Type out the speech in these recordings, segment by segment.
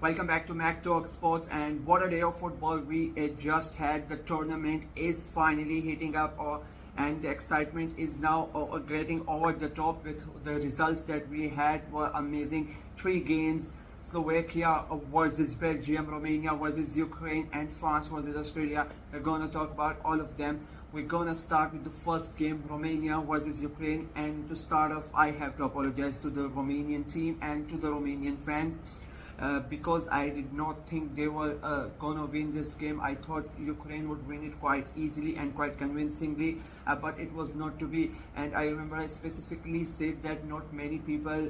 Welcome back to Mac Talk Sports, and what a day of football we just had. The tournament is finally heating up, and the excitement is now getting over the top with the results that we had were amazing. 3 games: Slovakia versus Belgium, Romania versus Ukraine, and France versus Australia. We're going to talk about all of them. We're going to start with the first game, Romania versus Ukraine. And to start off, I have to apologize to the Romanian team and to the Romanian fans. Because I did not think they were gonna win this game. I thought Ukraine would win it quite easily and quite convincingly, but it was not to be. And I remember I specifically said that not many people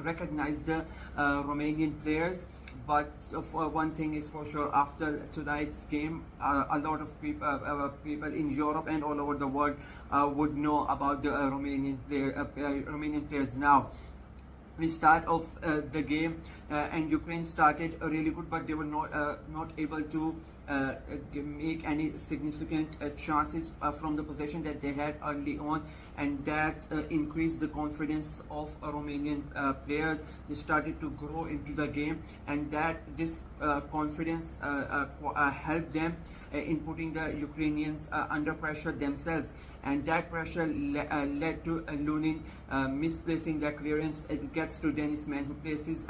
recognize the Romanian players. But for one thing is for sure, after tonight's game, a lot of people in Europe and all over the world would know about the Romanian players now. We start off the game and Ukraine started really good, but they were not able to make any significant chances from the possession that they had early on, and that increased the confidence of Romanian players. They started to grow into the game, and this confidence helped them in putting the Ukrainians under pressure themselves, and that pressure led to Lunin misplacing the clearance. It gets to Dennisman, who places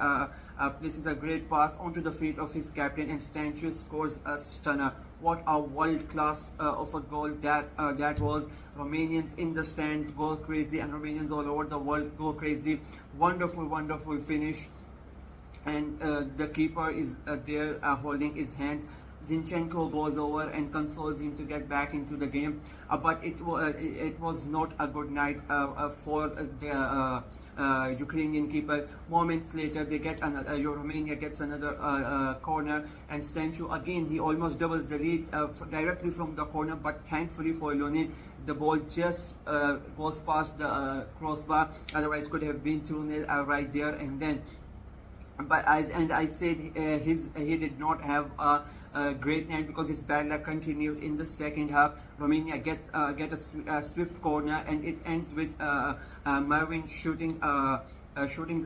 a great pass onto the feet of his captain, and Stanchu scores a stunner. What a world class of a goal that was. Romanians in the stand go crazy, and Romanians all over the world go crazy. Wonderful finish, and the keeper is there holding his hands. Zinchenko goes over and consoles him to get back into the game, but it was not a good night for the Ukrainian keeper. Moments later, they get Romania gets another corner, and Stanchu again, he almost doubles the lead directly from the corner, but thankfully for Lunin, the ball just goes past the crossbar. Otherwise, could have been 2-0 right there and then. But I said he did not have a great night, because his bad luck continued in the second half. Romania gets a swift corner, and it ends with Marvin shooting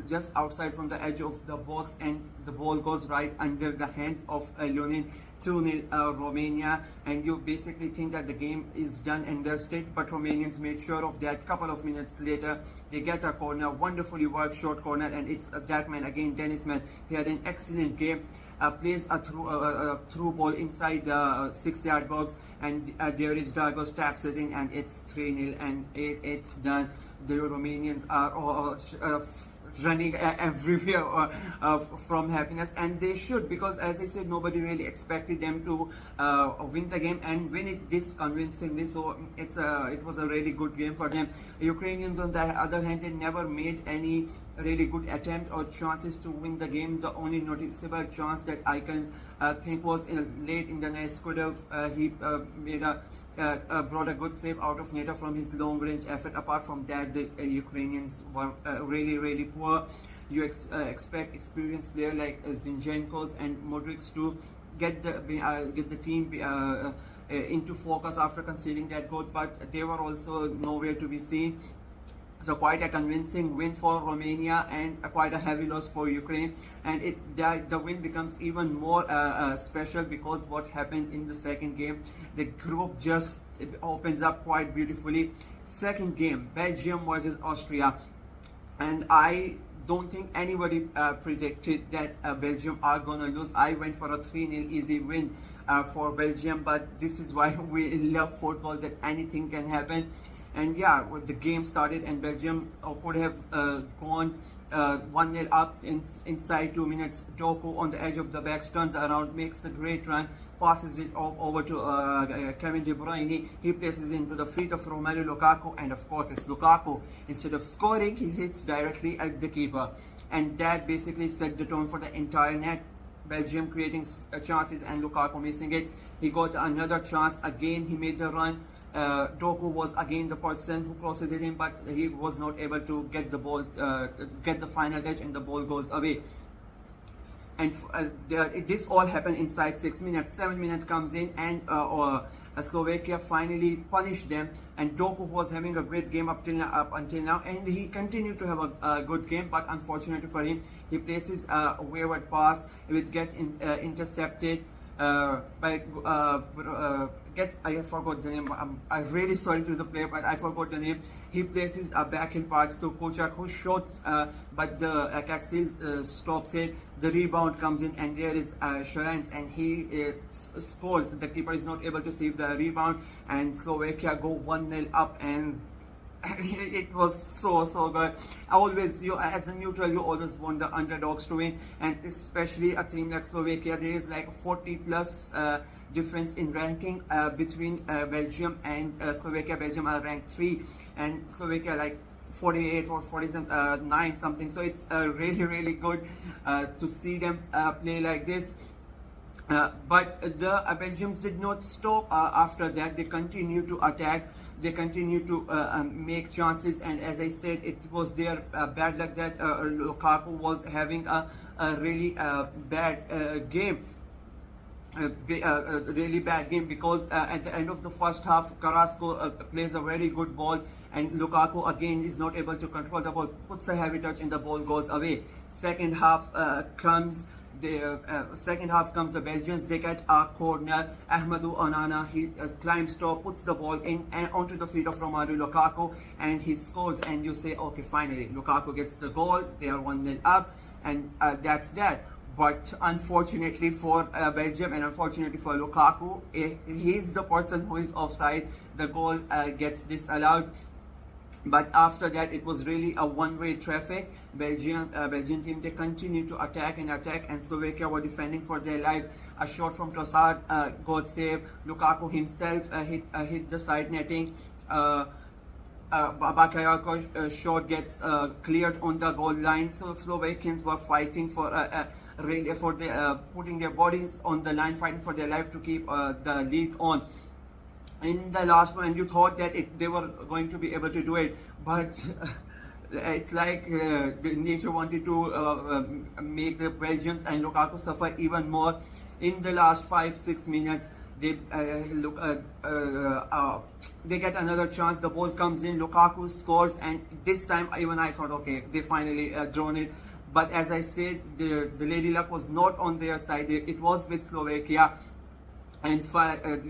just outside from the edge of the box, and the ball goes right under the hands of Lunin. 2-0 Romania, and you basically think that the game is done and dusted, but Romanians made sure of that. Couple of minutes later, they get a corner, wonderfully worked short corner, and it's that man again, Dennisman. He had an excellent game. Plays a through ball inside the 6-yard box, and there is Dragos taps it in, and it's 3-0, and it's done. The Romanians are running everywhere from happiness, and they should, because as I said, nobody really expected them to win the game and win it this convincingly. So it was a really good game for them. Ukrainians, on the other hand, they never made any really good attempt or chances to win the game. The only noticeable chance that I can think was late in the night. He brought a good save out of Neta from his long range effort. Apart from that, the Ukrainians were really poor. You expect experienced players like Zinchenko's and Modric's to get the team into focus after conceding that goal, but they were also nowhere to be seen. So quite a convincing win for Romania, and quite a heavy loss for Ukraine. And the win becomes even more special, because what happened in the second game, the group just opens up quite beautifully. Second game, Belgium versus Austria, and I don't think anybody predicted that Belgium are gonna lose. I went for a 3-0 easy win for Belgium, but this is why we love football, that anything can happen. And yeah, the game started, and Belgium could have gone 1-0 up inside 2 minutes. Doku on the edge of the box turns around, makes a great run, passes it over to Kevin De Bruyne. He places it into the feet of Romelu Lukaku, and of course it's Lukaku. Instead of scoring, he hits directly at the keeper, and that basically set the tone for the entire net. Belgium creating chances and Lukaku missing it. He got another chance, again he made the run. Doku was again the person who crosses it in, but he was not able to get the ball, get the final touch, and the ball goes away. And this all happened inside 6 minutes. 7 minutes comes in, and Slovakia finally punished them, and Doku was having a great game up until now, and he continued to have a good game, but unfortunately for him, he places a wayward pass, which gets intercepted by I forgot the name. I'm really sorry to the player, but I forgot the name. He places a backheel pass to Kochak, who shoots, but the Castile stops it. The rebound comes in, and there is Sharans, and he scores. The keeper is not able to save the rebound, and Slovakia go 1-0 up, and it was so good. Always, you as a neutral, you always want the underdogs to win, and especially a team like Slovakia. There is like 40 plus difference in ranking between Belgium and Slovakia. Belgium are ranked 3, and Slovakia like 48 or 49 something. So it's really good to see them play like this. But the Belgians did not stop after that. They continue to attack. They continue to make chances, and as I said, it was their bad luck that Lukaku was having a really bad game. Really bad game, because at the end of the first half, Carrasco plays a very good ball, and Lukaku again is not able to control the ball, puts a heavy touch, and the ball goes away. Second half comes. The second half comes, the Belgians, they get a corner. Ahmadou Onana, he climbs top, puts the ball in and onto the feet of Romelu Lukaku, and he scores, and you say, okay, finally Lukaku gets the goal, they are 1-0 up, and that's that. But unfortunately for Belgium, and unfortunately for Lukaku, he's the person who is offside. The goal gets disallowed. But after that, it was really a one-way traffic. Belgian team, they continued to attack, and Slovakia were defending for their lives. A shot from Trossard got saved. Lukaku himself hit the side netting. Bakayako's shot gets cleared on the goal line. So Slovakians were fighting for really putting their bodies on the line, fighting for their life to keep the lead on. In the last one, you thought that they were going to be able to do it, but it's like the nature wanted to make the Belgians and Lukaku suffer even more. In the last 5-6 minutes, they get another chance. The ball comes in, Lukaku scores, and this time even I thought, okay, they finally drawn it. But as I said, the lady luck was not on their side. It was with Slovakia. And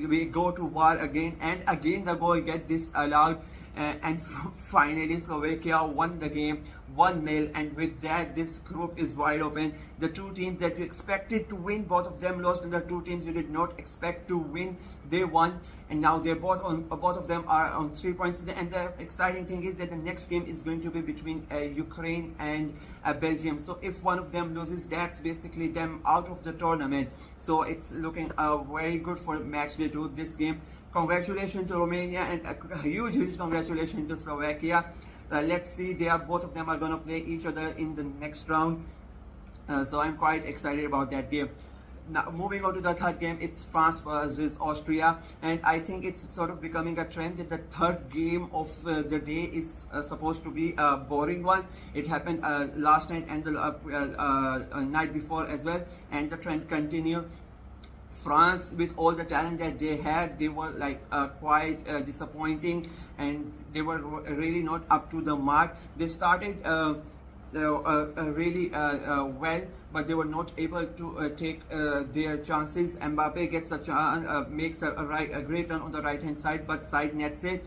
we go to war again, and again the goal get disallowed, and finally Slovakia won the game 1-0, and with that this group is wide open. The two teams that we expected to win, both of them lost, and the two teams we did not expect to win, they won, and now they're both of them are on 3 points. And the exciting thing is that the next game is going to be between Ukraine and Belgium. So if one of them loses, that's basically them out of the tournament. So it's looking very good for match day 2 this game. Congratulations to Romania, and a huge congratulations to Slovakia. Let's see, both of them are going to play each other in the next round. So I'm quite excited about that game. Now moving on to the third game, it's France versus Austria, and I think it's sort of becoming a trend that the third game of the day is supposed to be a boring one. It happened last night and the night before as well, and the trend continued. France, with all the talent that they had, they were like quite disappointing, and they were really not up to the mark. They started really well, but they were not able to take their chances. Mbappe gets a chance, makes a great run on the right hand side, but side nets it.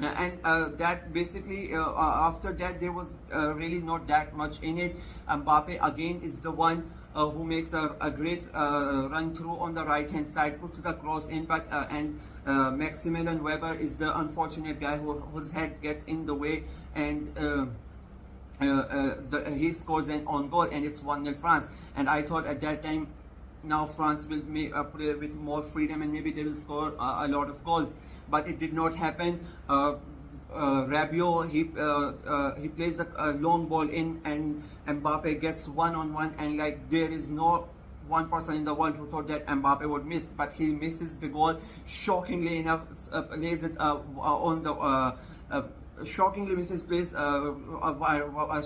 And that basically after that there was really not that much in it. Mbappe again is the one who makes a great run through on the right hand side, puts the cross in, but Maximilian Weber is the unfortunate guy whose head gets in the way, and he scores an on goal, and it's 1-0 France. And I thought at that time, now France will play with more freedom, and maybe they will score a lot of goals, but it did not happen. Rabiot, he plays a long ball in, and Mbappe gets one-on-one, and like there is no one person in the world who thought that Mbappe would miss, but he misses the goal. Shockingly enough, lays it on the shockingly misses plays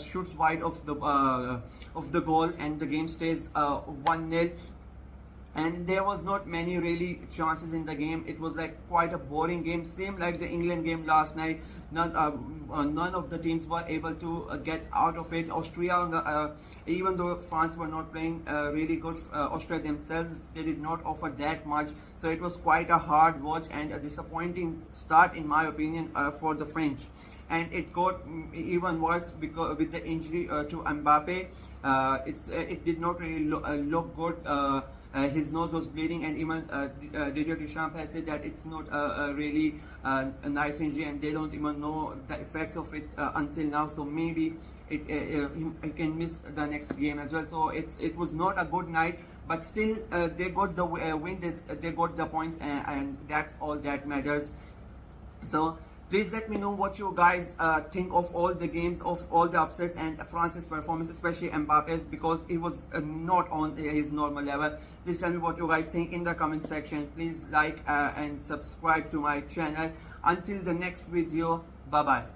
shoots wide of the goal, and the game stays 1-0. and there was not many really chances in the game. It was like quite a boring game, same like the England game last night. None of the teams were able to get out of it. Austria, even though France were not playing really good, Austria themselves, they did not offer that much, so it was quite a hard watch and a disappointing start in my opinion for the French. And it got even worse because with the injury to Mbappe, it did not really look good. His nose was bleeding, and even Didier Deschamps has said that it's not a really a nice injury, and they don't even know the effects of it until now. So maybe he can miss the next game as well. So it was not a good night, but still they got the win. They got the points, and that's all that matters. So please let me know what you guys think of all the games, of all the upsets, and France's performance, especially Mbappe's, because he was not on his normal level. Please tell me what you guys think in the comment section. Please like and subscribe to my channel. Until the next video, bye bye.